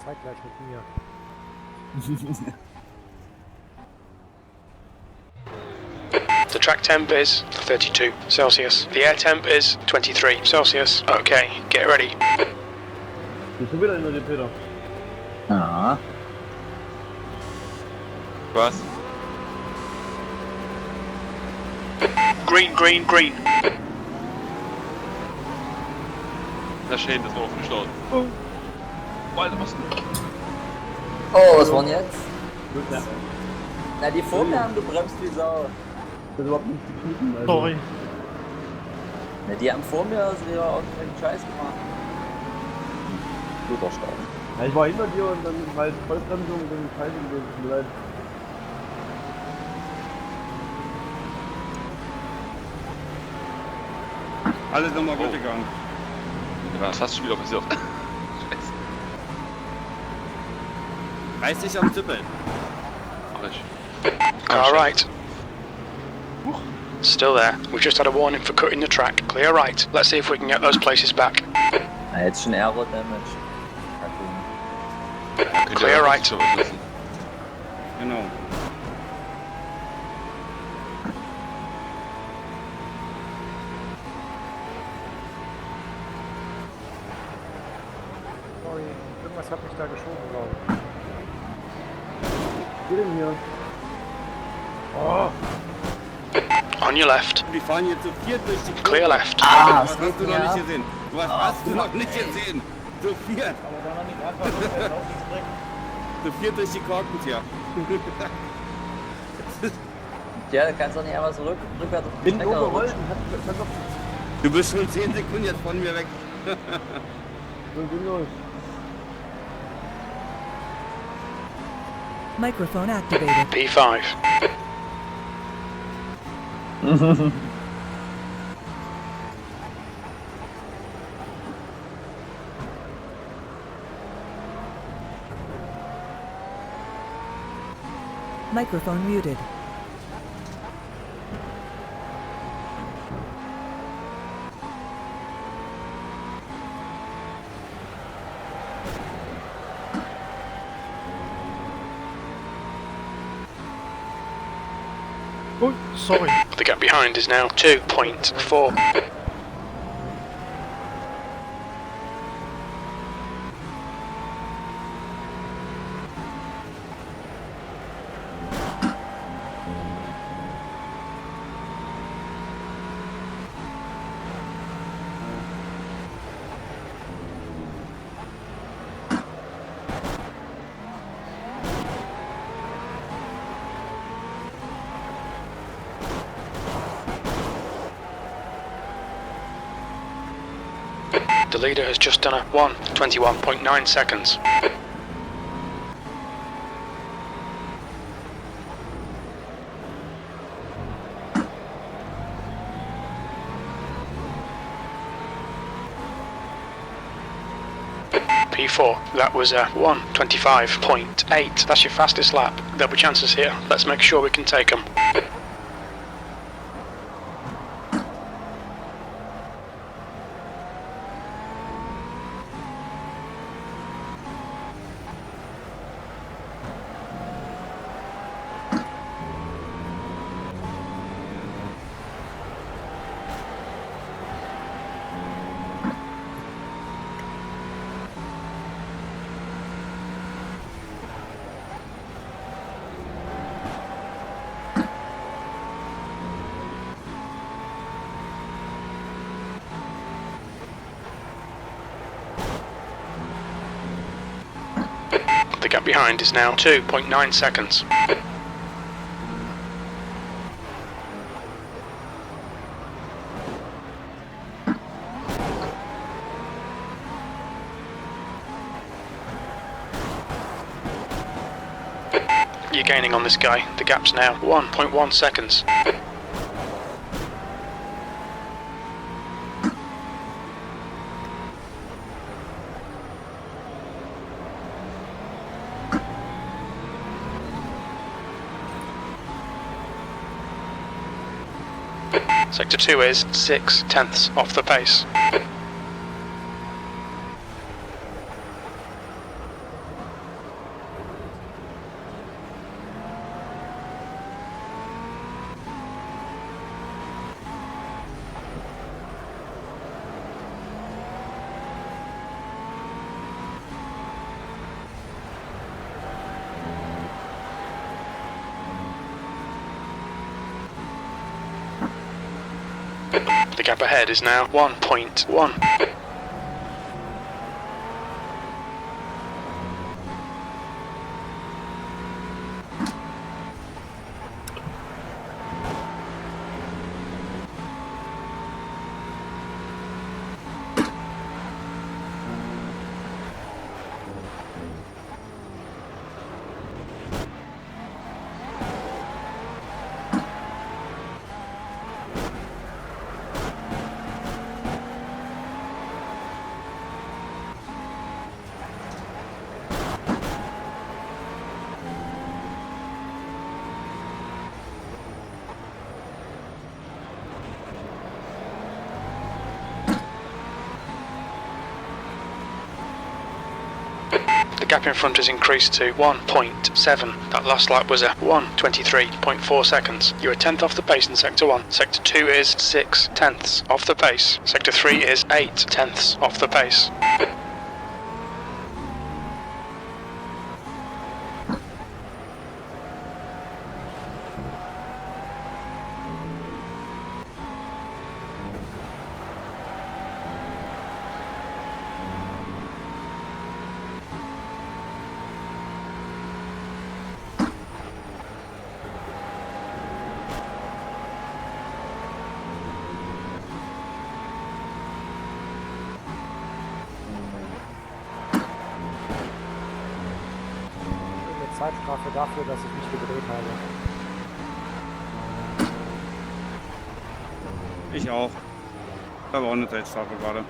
Zeitgleich mit mir. The track temp is 32 Celsius. The air temp is 23 Celsius. Okay, get ready. Bist du wieder hinter dir, Peter? Ja. Was? Green, green, green. Der Schäden ist aufgestaut. Alter, was denn? Oh, was war denn jetzt? Gut, ja. Na, die vor mir haben gebremst wie Sau. Das ist überhaupt nicht gekniffen. Also. Sorry. Na, die haben vor mir also ihre irgendwelchen Scheiß gemacht. Guter Start. Ja, ich war hinter dir und dann war halt Vollbremsung und dann Scheiße gewesen. Tut mir leid. Alles nochmal gut gegangen. Ja, das hast du schon wieder passiert. Scheiße. Reiß dich am Zippeln. Mach ich. Alright. Still there. We've just had a warning for cutting the track. Clear right. Let's see if we can get those places back. Na, jetzt schon Aero Damage. Könnt Clear ihr right. schon was wissen. Genau. Sorry. Irgendwas hat mich da geschoben, glaube ich. Was geht denn hier? Oh! On your left. Die fahren jetzt zu viert durch die Kurve. Clear left. Ah, Was hast du noch nicht gesehen? Was hast du noch nicht gesehen? Zu viert. Aber da noch nicht einfach rausgesprengt. Zu viert durch die Korkens, ja. Ja, da kannst du doch nicht einfach so rückwärts auf die Bin Strecke überrollt rutschen. und hat doch Du bist schon 10 Sekunden jetzt von mir weg. so Ding los. Microphone activated. P5. Microphone muted. Oh, sorry. The gap behind is now 2.4. The leader has just done a 1:21.9 seconds. P4, that was a 1:25.8. That's your fastest lap. There'll be chances here. Let's make sure we can take them. The gap behind is now 2.9 seconds. You're gaining on this guy. The gap's now 1.1 seconds. Sector 2 is 6/10 off the pace. gap ahead is now 1.1. The gap in front has increased to 1.7. That last lap was a 1:23.4 seconds. You're a tenth off the pace in Sector 1. Sector 2 is 6 tenths off the pace. Sector 3 is 8 tenths off the pace. Eine Zeitstrafe dafür, dass ich mich gedreht habe. Ich auch. Ich habe auch eine Zeitstrafe gerade.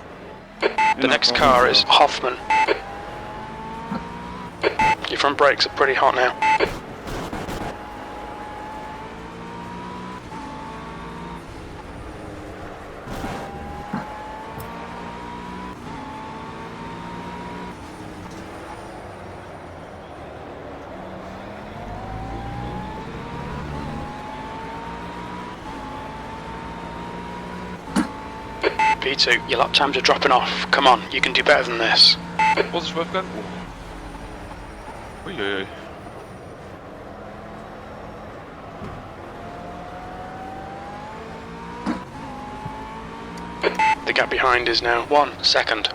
The next car is Hoffman. Your front brakes are pretty hot now. P2, your lap times are dropping off. Come on, you can do better than this. Vorsicht, Wolfgang. Uiuiui. The gap behind is now 1 second.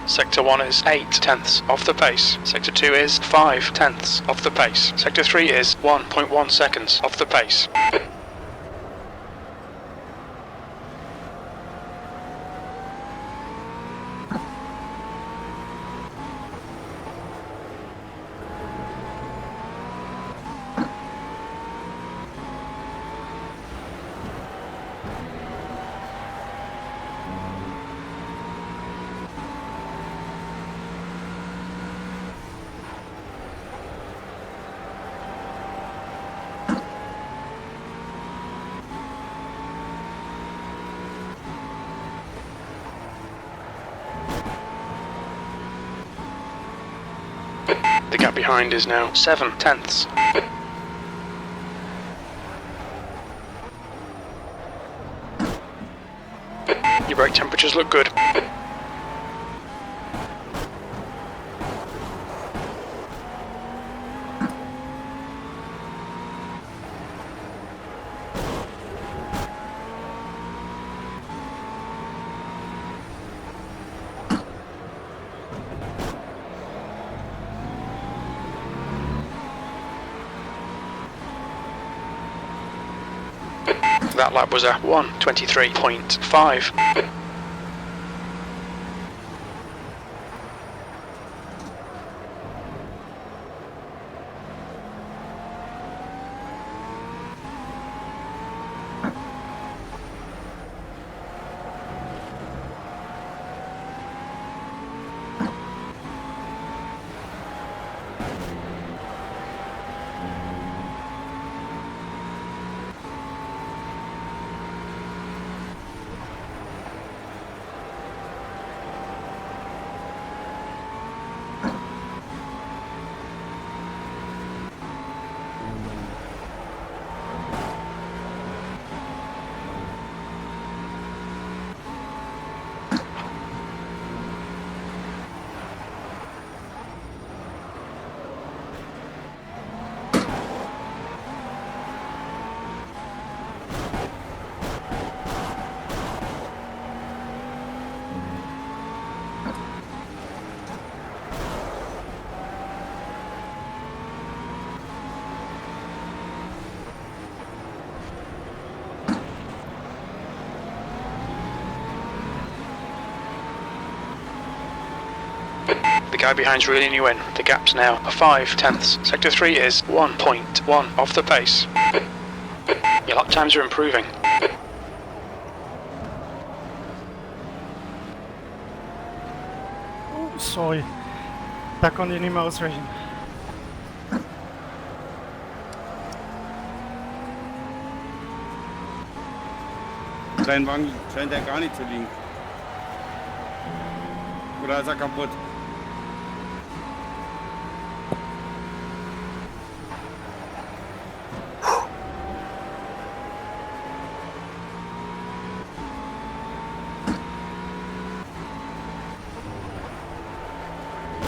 Sector 1 is 8 tenths off the pace. Sector 2 is 5 tenths off the pace. Sector 3 is 1.1 seconds off the pace. The gap behind is now 7 tenths. Your brake temperatures look good. That lap was a 1:23.5. The guy behind's reeling you in. The gap's now a 5/10. Sector 3 is 1.1 off the pace. Your lap times are improving. Oh, sorry. Da konnte ich nicht mehr ausweichen. Dein Wagen scheint ja gar nicht zu liegen. Oder ist er kaputt?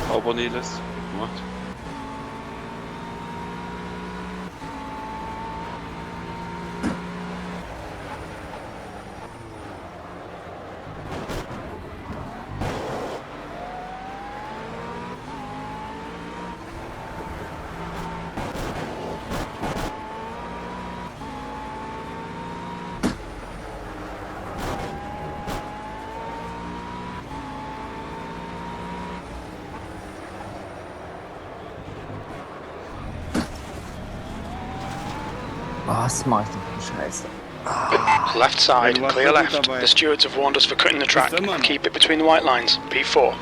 Sauber, Neles. Gemacht. Was mach ich denn für Scheiße? Left side, Ja, du warst clear so gut left. dabei. The stewards have warned us for cutting the track. immer noch. Keep it between the white lines. P4.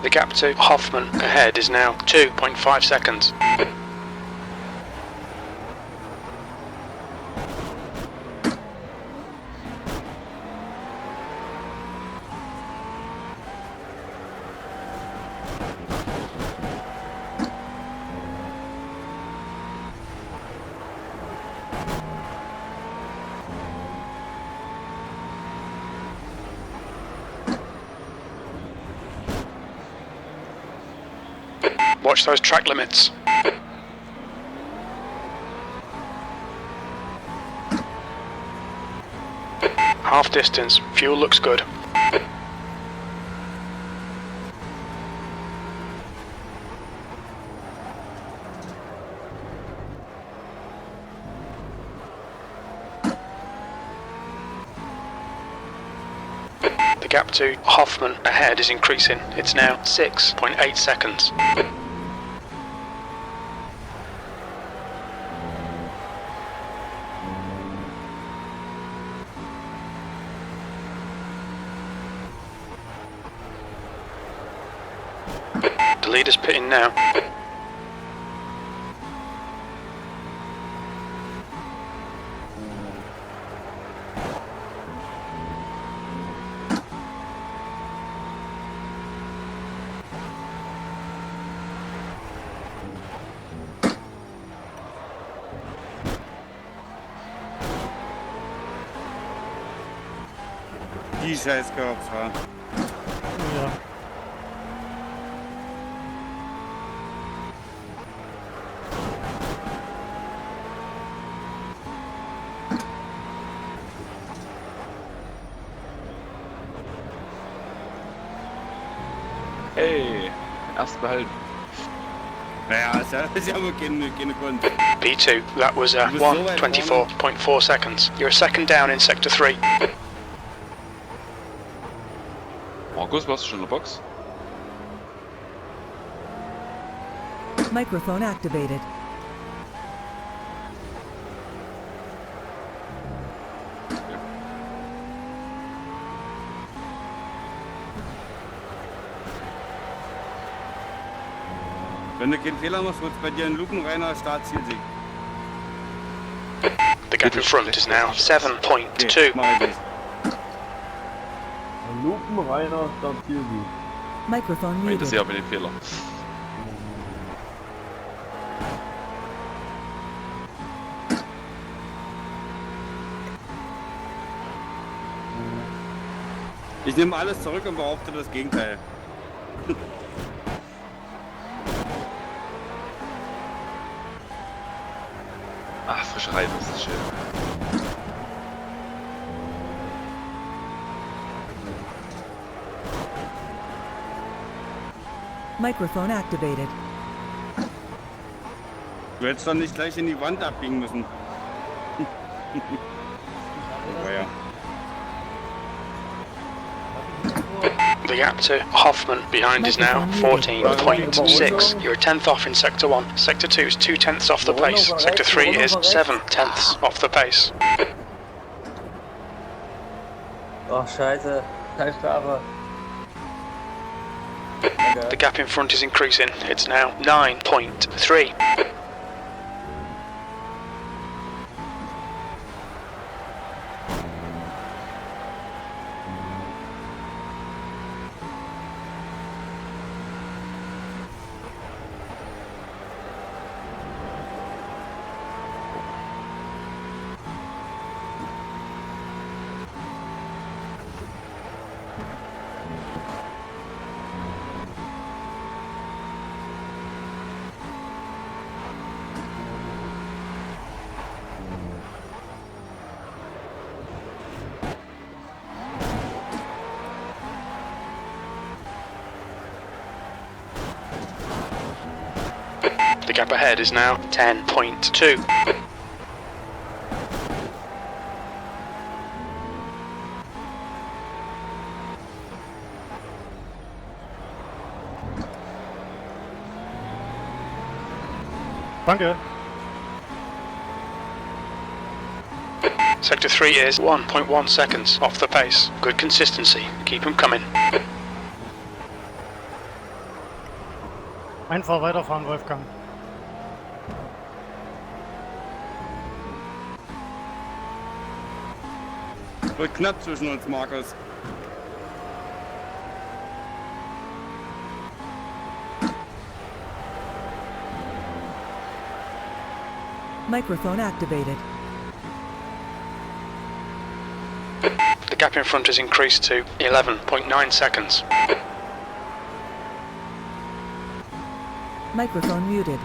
The gap to Hoffman ahead is now 2.5 seconds. Watch those track limits. Half distance, fuel looks good. The gap to Hoffman ahead is increasing. It's now 6.8 seconds. The leader's pitting now. Die Scheißkörper. Ja. Hey, erst behalten. Naja, ist ja wohl keine Kunst. P2, that was 1:24.4 seconds. You're a second down in Sector 3. Markus, warst du schon in der Box? Microphone activated. Wenn du keinen Fehler machst, wird's bei dir ein lupenreiner Startzielsieg. The gap in front is now 7.2. Okay, mach ich nicht. Ein lupenreiner Startzielsieg. Microphone Ich meine, das muted. ist ja mit dem Fehler. Ich nehme alles zurück und behaupte das Gegenteil. Ach, frische Reifen, das ist schön. Microphone activated. Du hättest doch nicht gleich in die Wand abbiegen müssen. Aber ja. The gap to Hoffman behind is now 14.6. You're a tenth off in Sector 1. Sector 2 is 2/10 off the pace. Sector 3 is 7/10 off the pace. Oh, scheiße. Teilstrafe. The gap in front is increasing. It's now 9.3. The gap ahead is now 10.2. Danke. Sector 3 is 1.1 seconds off the pace. Good consistency. Keep them coming. Einfach weiterfahren, Wolfgang. Wird knapp zwischen uns, Markus. Microphone activated. The gap in front has increased to 11.9 seconds. Microphone muted.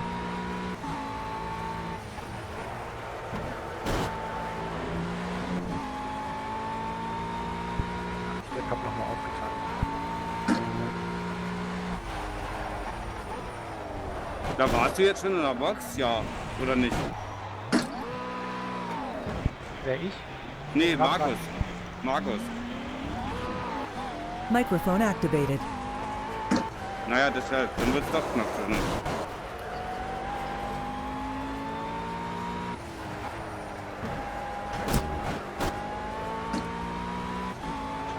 Der Cup nochmal aufgetan. Da warst du jetzt schon in der Box? Ja, oder nicht? Wer ich? Nee, Markus. Markus. Microphone activated. Naja, deshalb, dann wird's doch knapp zwischen uns.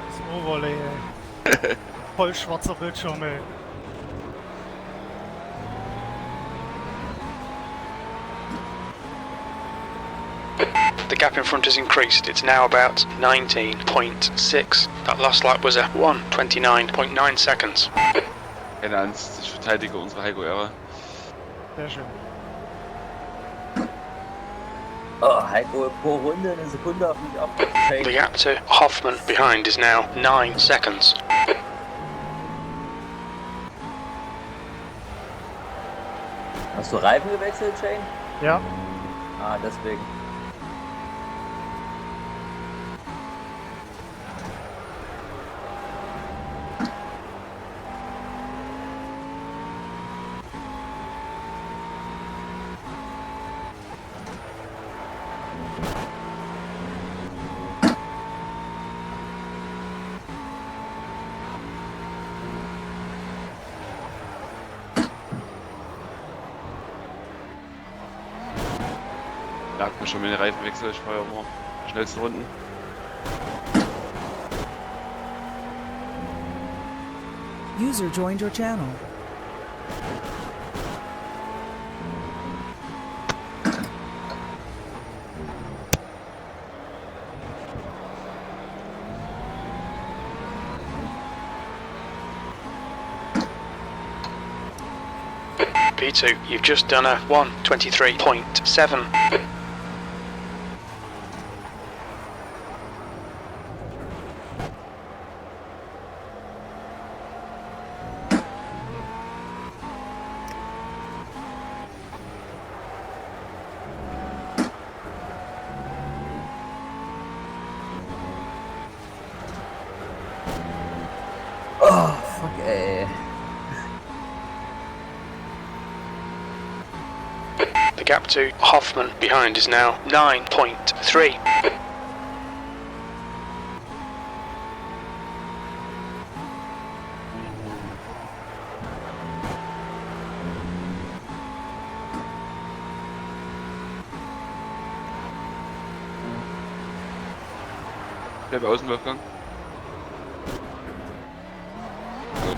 Das Overlay, ey. Voll schwarzer Bildschirm, ey. The gap in front has increased. It's now about 19.6. That last lap was a 1:29.9 seconds. Keine Angst, ich verteidige unsere Heiko-Ära. Sehr schön. Oh, Heiko, pro Runde eine Sekunde auf mich auf. The gap to Hoffman behind is now 9 seconds. Hast du Reifen gewechselt, Shane? Ja. Ah, deswegen. Lag mir schon mit den Reifenwechsel, ich fahre ja immer schnellsten Runden. User joined your channel. P2, you've just done a 1:23.7. Oh, fuck, ey. The gap to Hoffman behind is now 9.3. Bleib außen, Wolfgang. Gut.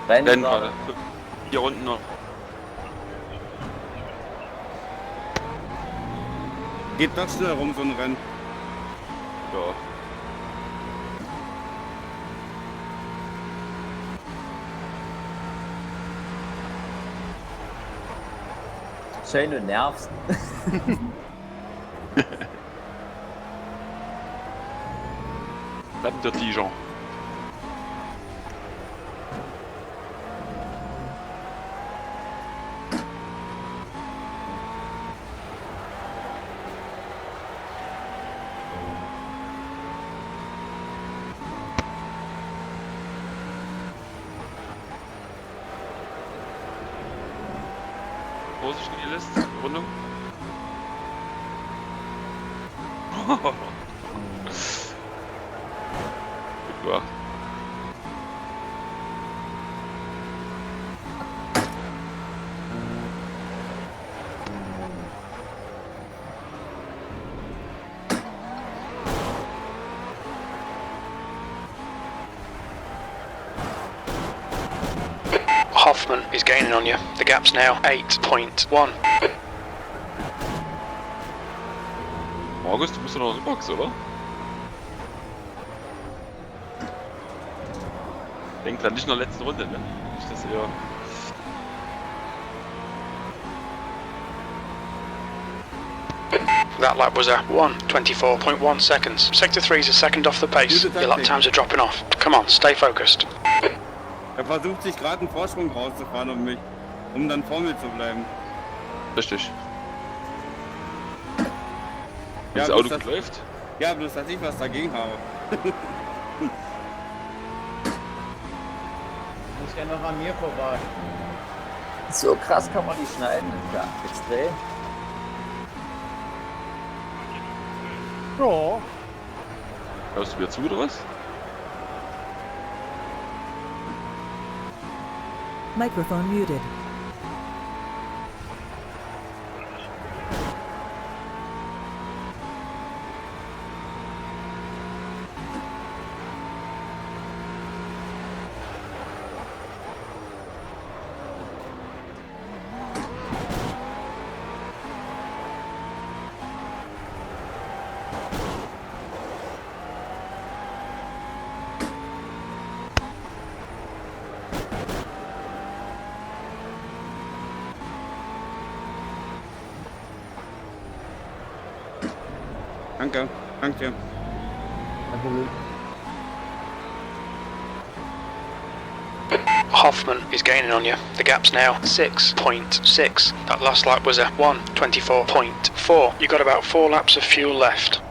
Rennen gerade. 4 Runden noch. Geht doch schnell rum, so ein Rennen. Ja. Shane, du nervst. Bleib intelligent. Vorsicht, Nihilist. Rundung. Gut gemacht. Hoffman is gaining on you. The gap's now 8.1. August, du bist doch noch in der Box, oder? Denk dran, nicht in der letzten Runde, ne? Nicht, dass ihr... That lap was a 1:24.1 seconds. Sector 3 is a second off the pace. Your lap times are dropping off. Come on, stay focused. Er versucht sich gerade einen Vorsprung rauszufahren um mich, um dann vor mir zu bleiben. Richtig. Wenn Ja, das Auto bloß gut läuft. Ja, bloß dass ich was dagegen habe. Muss ja noch an mir vorbei. So krass kann man die schneiden. Ja, jetzt dreh. Ja. Hörst du mir zu, oder was? Microphone muted. Danke, danke. Also, Hoffman is gaining on you. The gap's now 6.6. That last lap was a 1:24.4. You got about 4 laps of fuel left.